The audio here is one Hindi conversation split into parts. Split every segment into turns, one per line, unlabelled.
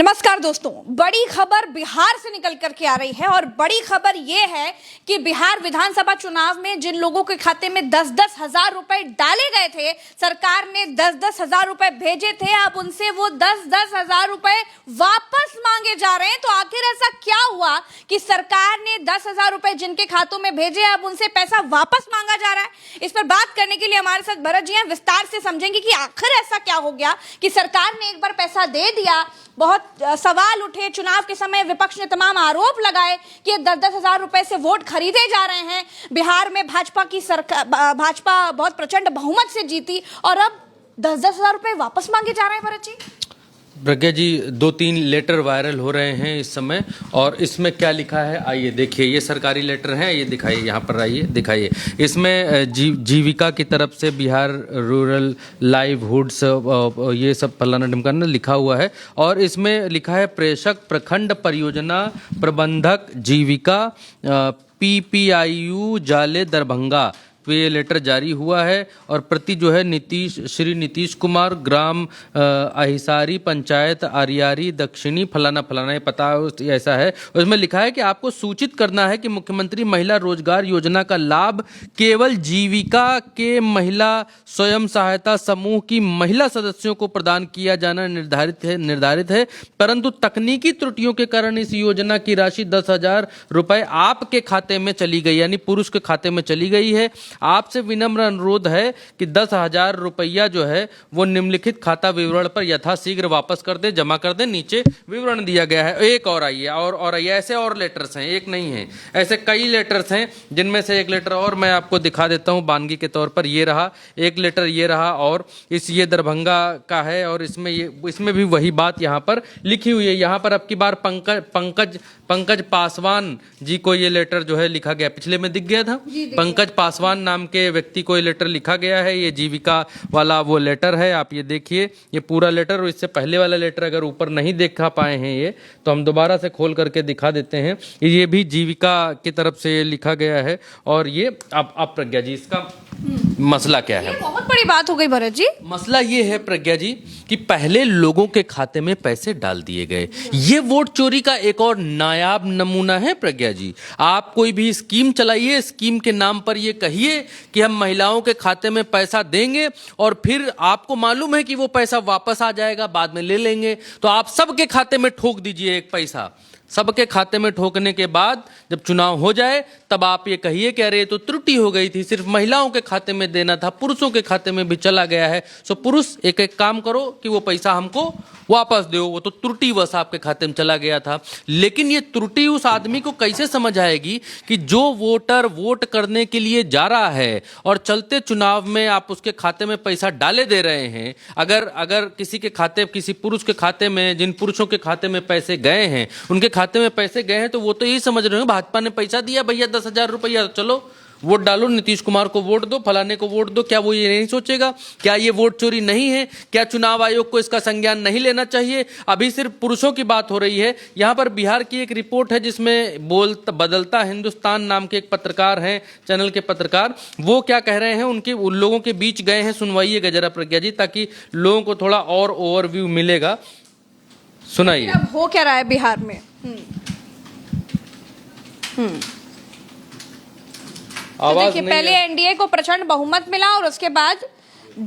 नमस्कार दोस्तों, बड़ी खबर बिहार से निकल करके आ रही है और बड़ी खबर यह है कि बिहार विधानसभा चुनाव में जिन लोगों के खाते में 10-10 हजार रुपए डाले गए थे, सरकार ने 10-10 हजार रुपए भेजे थे, अब उनसे वो 10-10 हजार रुपए वापस मांगे जा रहे हैं। तो आखिर ऐसा क्या हुआ कि सरकार ने 10 हजार रुपए जिनके खातों में भेजे, अब उनसे पैसा वापस मांगा जा रहा है? इस पर बात करने के लिए हमारे साथ भरत जी हैं, विस्तार से समझेंगे कि आखिर ऐसा क्या हो गया कि सरकार ने एक बार पैसा दे दिया। बहुत सवाल उठे, चुनाव के समय विपक्ष ने तमाम आरोप लगाए कि 10-10 हजार रुपए से वोट खरीदे जा रहे हैं। बिहार में भाजपा की सरकार, भाजपा बहुत प्रचंड बहुमत से जीती और अब 10-10 हजार रुपए वापस मांगे जा रहे हैं। भरत जी,
प्रज्ञा जी, 2-3 लेटर वायरल हो रहे हैं इस समय, और इसमें क्या लिखा है आइए देखिए। ये सरकारी लेटर हैं, ये दिखाइए, यहाँ पर आइए दिखाइए। इसमें जीविका की तरफ से बिहार रूरल लाइवहुड्स ये सब फलाना ढिमकाना लिखा हुआ है, और इसमें लिखा है प्रेषक प्रखंड परियोजना प्रबंधक जीविका PPIU जाले दरभंगा। तो ये लेटर जारी हुआ है और प्रति जो है श्री नीतीश कुमार, ग्राम अहिसारी, पंचायत आरियारी दक्षिणी फलाना फलाना, ये पता ऐसा है। उसमें लिखा है कि आपको सूचित करना है कि मुख्यमंत्री महिला रोजगार योजना का लाभ केवल जीविका के महिला स्वयं सहायता समूह की महिला सदस्यों को प्रदान किया जाना निर्धारित है, परंतु तकनीकी त्रुटियों के कारण इस योजना की राशि 10,000 रुपए आपके खाते में चली गई, यानी पुरुष के खाते में चली गई है। आपसे विनम्र अनुरोध है कि 10,000 रुपया जो है वो निम्नलिखित खाता विवरण पर यथाशीघ्र वापस कर दे, जमा कर दे। नीचे विवरण दिया गया है। एक और आइए, और आइए, ऐसे और लेटर्स हैं, एक नहीं है, ऐसे कई लेटर्स हैं, जिनमें से एक लेटर और मैं आपको दिखा देता हूं बानगी के तौर पर। ये रहा एक लेटर, ये रहा, और ये दरभंगा का है, और इसमें भी वही बात यहाँ पर लिखी हुई है। यहाँ पर अब की बार पंकज पासवान जी को ये लेटर जो है लिखा गया, पिछले में दिख गया था, पंकज पासवान नाम के व्यक्ति को ये लेटर लिखा गया है। ये जीविका वाला वो लेटर है, आप ये देखिए, ये पूरा लेटर। और इससे पहले वाला लेटर अगर ऊपर नहीं देखा पाए हैं ये, तो हम दोबारा से खोल करके दिखा देते हैं। ये भी जीविका की तरफ से लिखा गया है। और ये आप प्रज्ञा जी, इसका मसला क्या है?
बहुत बड़ी बात हो गई भरत जी।
मसला ये है प्रज्ञा जी कि पहले लोगों के खाते में पैसे डाल दिए गए। ये वोट चोरी का एक और नायाब नमूना है प्रज्ञा जी। आप कोई भी स्कीम चलाइए, स्कीम के नाम पर ये कहिए कि हम महिलाओं के खाते में पैसा देंगे, और फिर आपको मालूम है कि वो पैसा वापस आ जाएगा, बाद में ले लेंगे, तो आप सबके खाते में ठोक दीजिए एक पैसा। सबके खाते में ठोकने के बाद जब चुनाव हो जाए तब आप ये कहिए कि अरे तो त्रुटि हो गई थी, सिर्फ महिलाओं के खाते में देना था, पुरुषों के खाते में भी चला गया है। सो पुरुष एक एक काम करो कि वो पैसा हमको वापस दो, वो तो त्रुटिवश आपके खाते में चला गया था। लेकिन ये त्रुटि उस आदमी को कैसे समझ आएगी कि जो वोटर वोट करने के लिए जा रहा है और चलते चुनाव में आप उसके खाते में पैसा डाले दे रहे हैं। अगर किसी के खाते, किसी पुरुष के खाते में, जिन पुरुषों के खाते में पैसे गए हैं, उनके खाते में पैसे गए हैं, तो वो तो यही समझ रहे हो भाजपा ने पैसा दिया भैया 10,000 रुपया, चलो वोट डालो, नीतीश कुमार को वोट दो, फलाने को वोट दो। क्या वो ये नहीं सोचेगा? क्या ये वोट चोरी नहीं है? क्या चुनाव आयोग को इसका संज्ञान नहीं लेना चाहिए? अभी सिर्फ पुरुषों की बात हो रही है। यहाँ पर बिहार की एक रिपोर्ट है जिसमें बदलता हिंदुस्तान नाम के एक पत्रकार हैं, चैनल के पत्रकार, वो क्या कह रहे हैं, उन लोगों के बीच गए हैं। सुनवाइएगा जरा प्रज्ञा जी, ताकि लोगों को थोड़ा और ओवरव्यू मिलेगा। सुनाइए
अब हो क्या रहा है बिहार में। देखिए, पहले एनडीए को प्रचंड बहुमत मिला और उसके बाद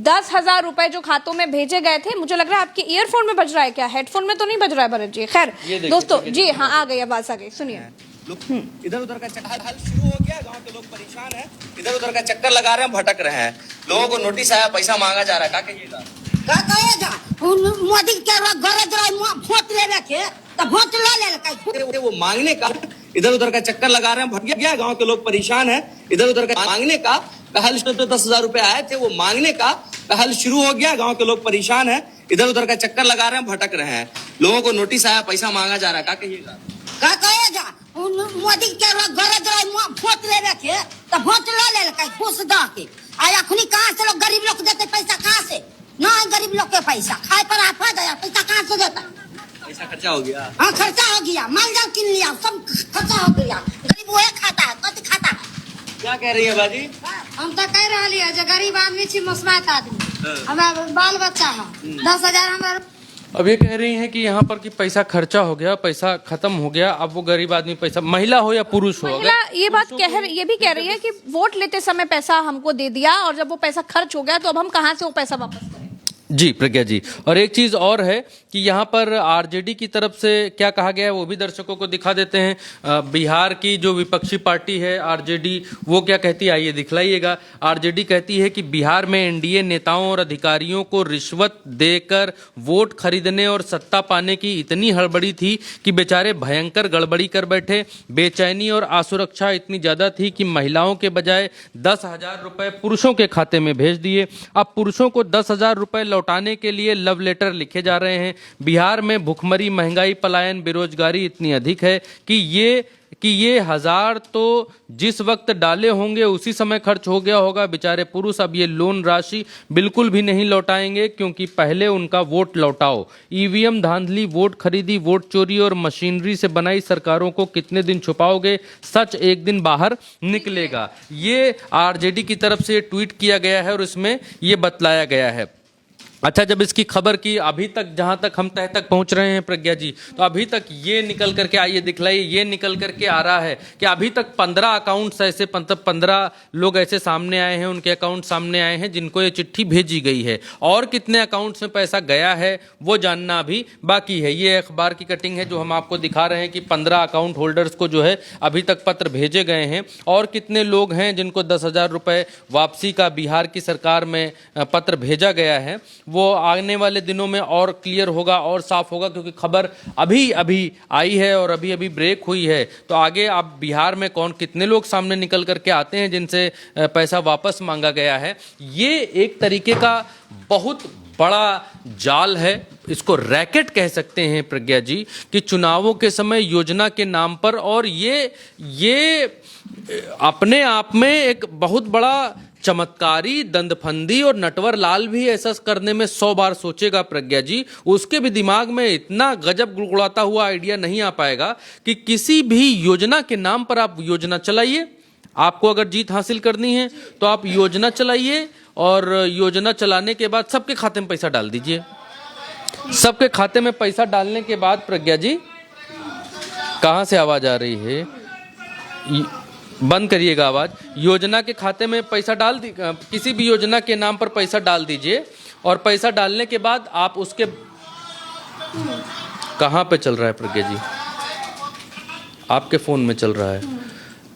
10,000 रुपए जो खातों में भेजे गए थे। मुझे लग रहा है आपके ईयरफोन में बज रहा है क्या? हेडफोन में तो नहीं बज रहा है भरत जी? खैर दोस्तों जी, हाँ आ गई आवाज, आ गई, सुनिए।
इधर उधर का चक्कर हल शुरू हो गया, गांव के लोग परेशान हैं, इधर उधर का चक्कर लगा रहे हैं, भटक रहे हैं, लोगों को नोटिस आया, पैसा मांगा जा रहा है। क्या कहिएगा?
मोदी के वोट ले के तो वोट ले
वो मांगने का इधर उधर का चक्कर लगा रहे हैं, भटक गया, गांव के लोग परेशान हैं, इधर उधर का मांगने का पहल, तो 10,000 रुपए आए थे, वो मांगने का पहल शुरू हो गया, गांव के लोग परेशान हैं, इधर उधर का चक्कर लगा रहे हैं, भटक रहे हैं, लोगों को नोटिस आया, पैसा मांगा जा रहा है। क्या कहिएगा?
मोदी के वोट ले के तो वोट ले घूस के आया खुनी, कहाँ से लोग गरीब लोग देते पैसा? कहाँ से? ना गरीब लोग के पैसा खाए पर आफत है, पैसा कहाँ से देता?
पैसा खर्चा हो गया।
हाँ खर्चा हो गया, माल जाल किन लिया, सब खर्चा हो गया, गरीब वो खाता है, कति खाता है।
क्या कह रही है बाजी?
हम तो कह रहे गरीब आदमी छी, मुस्मात आदमी, हमारा बाल बच्चा है, 10,000 हमारा
अब ये कह रही हैं कि यहाँ पर कि पैसा खर्चा हो गया, पैसा खत्म हो गया, अब वो गरीब आदमी पैसा, महिला हो या पुरुष हो,
महिला ये बात ये भी कह रही है कि वोट लेते समय पैसा हमको दे दिया और जब वो पैसा खर्च हो गया तो अब हम कहां से वो पैसा वापस करें।
जी प्रज्ञा जी, और एक चीज और है कि यहाँ पर आरजेडी की तरफ से क्या कहा गया है वो भी दर्शकों को दिखा देते हैं। बिहार की जो विपक्षी पार्टी है आरजेडी, वो क्या कहती है आइए दिखलाइएगा। आरजेडी कहती है कि बिहार में एनडीए नेताओं और अधिकारियों को रिश्वत देकर वोट खरीदने और सत्ता पाने की इतनी हड़बड़ी थी कि बेचारे भयंकर गड़बड़ी कर बैठे। बेचैनी और असुरक्षा इतनी ज्यादा थी कि महिलाओं के बजाय 10,000 रुपए पुरुषों के खाते में भेज दिए। अब पुरुषों को 10,000 रुपए लौटाने के लिए लव लेटर लिखे जा रहे हैं। बिहार में भुखमरी, महंगाई, पलायन, बेरोजगारी इतनी अधिक है कि ये 1000 तो जिस वक्त डाले होंगे उसी समय खर्च हो गया होगा। बेचारे पुरुष अब ये लोन राशि बिल्कुल भी नहीं लौटाएंगे क्योंकि पहले उनका वोट लौटाओ। ईवीएम धांधली, वोट खरीदी, वोट चोरी और मशीनरी से बनाई सरकारों को कितने दिन छुपाओगे, सच एक दिन बाहर निकलेगा। ये आरजेडी की तरफ से ट्वीट किया गया है और इसमें ये बतलाया गया है। अच्छा, जब इसकी खबर की अभी तक जहां तक हम तह तक पहुंच रहे हैं प्रज्ञा जी, तो अभी तक ये निकल करके आइए दिखलाइए, ये निकल करके आ रहा है कि अभी तक 15 अकाउंट्स ऐसे 15 लोग ऐसे सामने आए हैं, उनके अकाउंट सामने आए हैं जिनको ये चिट्ठी भेजी गई है। और कितने अकाउंट्स में पैसा गया है वो जानना अभी बाकी है। ये अखबार की कटिंग है जो हम आपको दिखा रहे हैं कि 15 अकाउंट होल्डर्स को जो है अभी तक पत्र भेजे गए हैं। और कितने लोग हैं जिनको 10,000 रुपए वापसी का बिहार की सरकार में पत्र भेजा गया है, वो आने वाले दिनों में और क्लियर होगा और साफ होगा, क्योंकि खबर अभी अभी आई है और अभी अभी ब्रेक हुई है। तो आगे अब बिहार में कौन कितने लोग सामने निकल करके आते हैं जिनसे पैसा वापस मांगा गया है, ये एक तरीके का बहुत बड़ा जाल है, इसको रैकेट कह सकते हैं प्रज्ञा जी, कि चुनावों के समय योजना के नाम पर, और ये अपने आप में एक बहुत बड़ा चमत्कारी दंदफंदी, और नटवर लाल भी ऐसा करने में 100 बार सोचेगा प्रज्ञा जी, उसके भी दिमाग में इतना गजब गुड़गुड़ाता हुआ आइडिया नहीं आ पाएगा कि किसी भी योजना के नाम पर आप योजना चलाइए। आपको अगर जीत हासिल करनी है तो आप योजना चलाइए, और योजना चलाने के बाद सबके खाते में पैसा डाल दीजिए। सबके खाते में पैसा डालने के बाद प्रज्ञा जी, कहां से आवाज आ रही है, बंद करिएगा आवाज। योजना के खाते में पैसा डाल दी, किसी भी योजना के नाम पर पैसा डाल दीजिए, और पैसा डालने के बाद आप उसके कहां पे चल रहा है प्रज्ञा जी, आपके फोन में चल रहा है।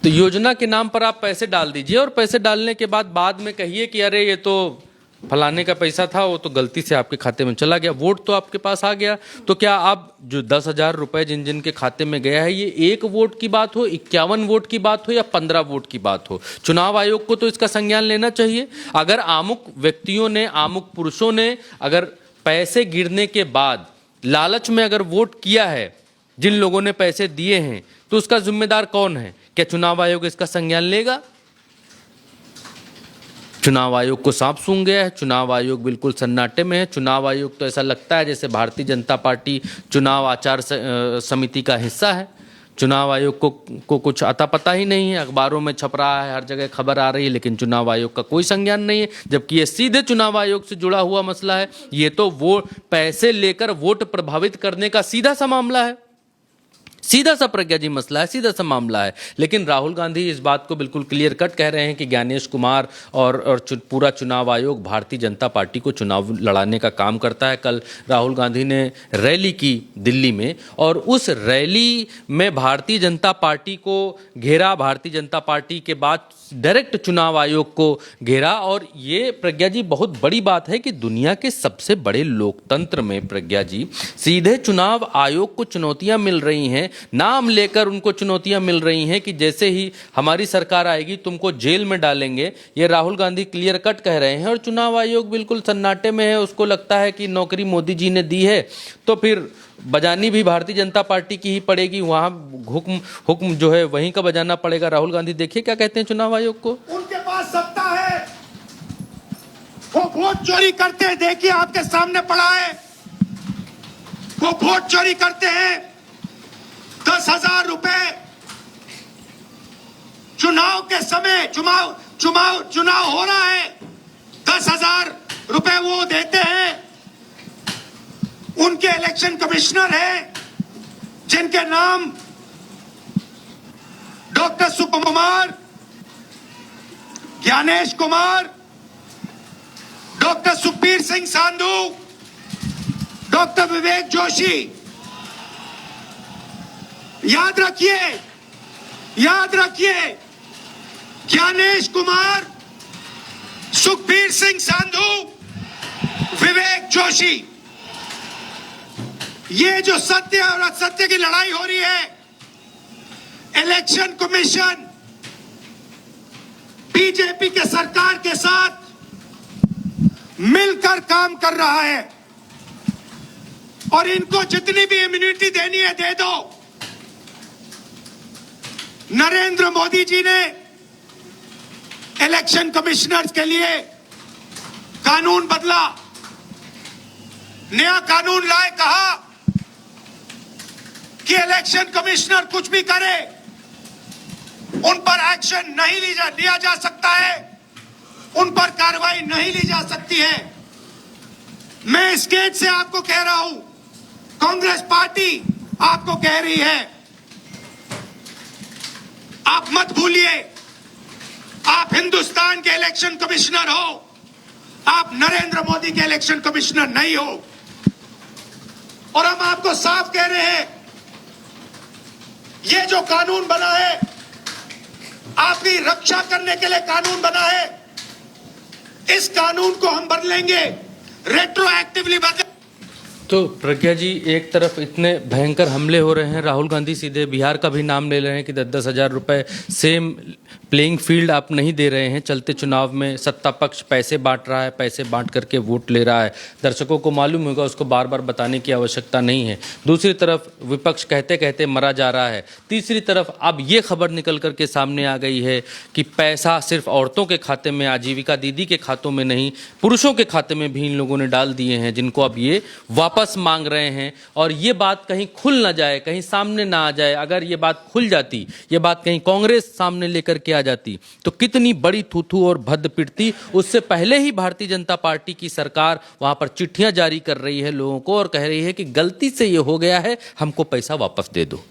तो योजना के नाम पर आप पैसे डाल दीजिए, और पैसे डालने के बाद में कहिए कि अरे ये तो फलाने का पैसा था, वो तो गलती से आपके खाते में चला गया, वोट तो आपके पास आ गया। तो क्या आप जो 10,000 रुपए जिन जिन के खाते में गया है, ये 1 वोट की बात हो, 51 वोट की बात हो या 15 वोट की बात हो, चुनाव आयोग को तो इसका संज्ञान लेना चाहिए। अगर आमुक व्यक्तियों ने, आमुक पुरुषों ने अगर पैसे गिरने के बाद लालच में अगर वोट किया है, जिन लोगों ने पैसे दिए हैं, तो उसका जिम्मेदार कौन है? क्या चुनाव आयोग इसका संज्ञान लेगा? चुनाव आयोग को सांप सूंघ गया है, चुनाव आयोग बिल्कुल सन्नाटे में है। चुनाव आयोग तो ऐसा लगता है जैसे भारतीय जनता पार्टी चुनाव आचार समिति का हिस्सा है। चुनाव आयोग को कुछ अता पता ही नहीं है, अखबारों में छप रहा है, हर जगह खबर आ रही है, लेकिन चुनाव आयोग का कोई संज्ञान नहीं है, जबकि ये सीधे चुनाव आयोग से जुड़ा हुआ मसला है। ये तो वो पैसे लेकर वोट प्रभावित करने का सीधा सा मामला है, सीधा सा प्रज्ञा जी मसला है, सीधा सा मामला है। लेकिन राहुल गांधी इस बात को बिल्कुल क्लियर कट कह रहे हैं कि ज्ञानेश कुमार और पूरा चुनाव आयोग भारतीय जनता पार्टी को चुनाव लड़ाने का काम करता है। कल राहुल गांधी ने रैली की दिल्ली में, और उस रैली में भारतीय जनता पार्टी को घेरा, भारतीय जनता पार्टी के बाद डायरेक्ट चुनाव आयोग को घेरा। और ये प्रज्ञा जी बहुत बड़ी बात है कि दुनिया के सबसे बड़े लोकतंत्र में प्रज्ञा जी सीधे चुनाव आयोग को चुनौतियां मिल रही हैं, नाम लेकर उनको चुनौतियां मिल रही हैं कि जैसे ही हमारी सरकार आएगी तुमको जेल में डालेंगे। ये राहुल गांधी क्लियर कट कह रहे हैं, और चुनाव आयोग बिल्कुल सन्नाटे में है। उसको लगता है कि नौकरी मोदी जी ने दी है तो फिर बजानी भी भारतीय जनता पार्टी की ही पड़ेगी, वहां हुक्म जो है वहीं का बजाना पड़ेगा। राहुल गांधी देखिए क्या कहते हैं चुनाव आयोग को।
उनके पास सत्ता है, वो वोट चोरी करते हैं, देखिए आपके सामने पड़ा है, वो वोट चोरी करते हैं। 10,000 रुपए चुनाव के समय, चुनाव हो रहा है, 10,000 रुपए वो देते हैं। उनके इलेक्शन कमिश्नर हैं जिनके नाम डॉक्टर सुकुमार, ज्ञानेश कुमार, डॉक्टर सुखबीर सिंह सांधू, डॉक्टर विवेक जोशी। याद रखिए, ज्ञानेश कुमार, सुखबीर सिंह सांधू, विवेक जोशी, ये जो सत्य और असत्य की लड़ाई हो रही है, इलेक्शन कमीशन बीजेपी के सरकार के साथ मिलकर काम कर रहा है और इनको जितनी भी इम्यूनिटी देनी है दे दो। नरेंद्र मोदी जी ने इलेक्शन कमिश्नर्स के लिए कानून बदला, नया कानून लाए, कहा कि इलेक्शन कमिश्नर कुछ भी करे उन पर एक्शन नहीं लिया जा सकता है, उन पर कार्रवाई नहीं ली जा सकती है। मैं इस गेट से आपको कह रहा हूं, कांग्रेस पार्टी आपको कह रही है, आप मत भूलिए, आप हिंदुस्तान के इलेक्शन कमिश्नर हो, आप नरेंद्र मोदी के इलेक्शन कमिश्नर नहीं हो। और हम आपको साफ कह रहे हैं, ये जो कानून बना है, आपकी रक्षा करने के लिए कानून बना है, इस कानून को हम बदलेंगे, रेट्रोएक्टिवली बदलेंगे।
तो प्रज्ञा जी, एक तरफ इतने भयंकर हमले हो रहे हैं, राहुल गांधी सीधे बिहार का भी नाम ले रहे हैं कि 10-10 हज़ार रुपए सेम प्लेइंग फील्ड आप नहीं दे रहे हैं। चलते चुनाव में सत्ता पक्ष पैसे बांट रहा है, पैसे बांट करके वोट ले रहा है। दर्शकों को मालूम होगा, उसको बार बार बताने की आवश्यकता नहीं है। दूसरी तरफ विपक्ष कहते कहते मरा जा रहा है। तीसरी तरफ अब ये खबर निकल करके सामने आ गई है कि पैसा सिर्फ औरतों के खाते में, आजीविका दीदी के खातों में नहीं, पुरुषों के खाते में भी इन लोगों ने डाल दिए हैं, जिनको अब ये वापस मांग रहे हैं। और ये बात कहीं खुल ना जाए, कहीं सामने ना आ जाए। अगर ये बात खुल जाती, ये बात कहीं कांग्रेस सामने लेकर के आ जाती, तो कितनी बड़ी थूथू और भद्द पिटती। उससे पहले ही भारतीय जनता पार्टी की सरकार वहां पर चिट्ठियां जारी कर रही है लोगों को और कह रही है कि गलती से ये हो गया है, हमको पैसा वापस दे दो।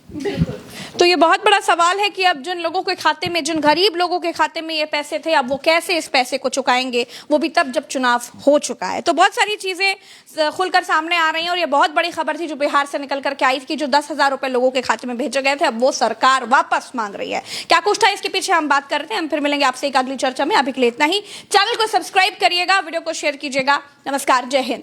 तो ये बहुत बड़ा सवाल है कि अब जिन लोगों के खाते में, जिन गरीब लोगों के खाते में ये पैसे थे, अब वो कैसे इस पैसे को चुकाएंगे, वो भी तब जब चुनाव हो चुका है। तो बहुत सारी चीजें खुलकर सामने आ रही हैं और ये बहुत बड़ी खबर थी जो बिहार से निकल करके आई थी कि जो 10,000 रुपए लोगों के खाते में भेजे गए थे, अब वो सरकार वापस मांग रही है। क्या कुछ था इसके पीछे, हम बात कर रहे थे। हम फिर मिलेंगे आपसे एक अगली चर्चा में। अभी के लिए इतना ही। चैनल को सब्सक्राइब करिएगा, वीडियो को शेयर कीजिएगा। नमस्कार, जय हिंद।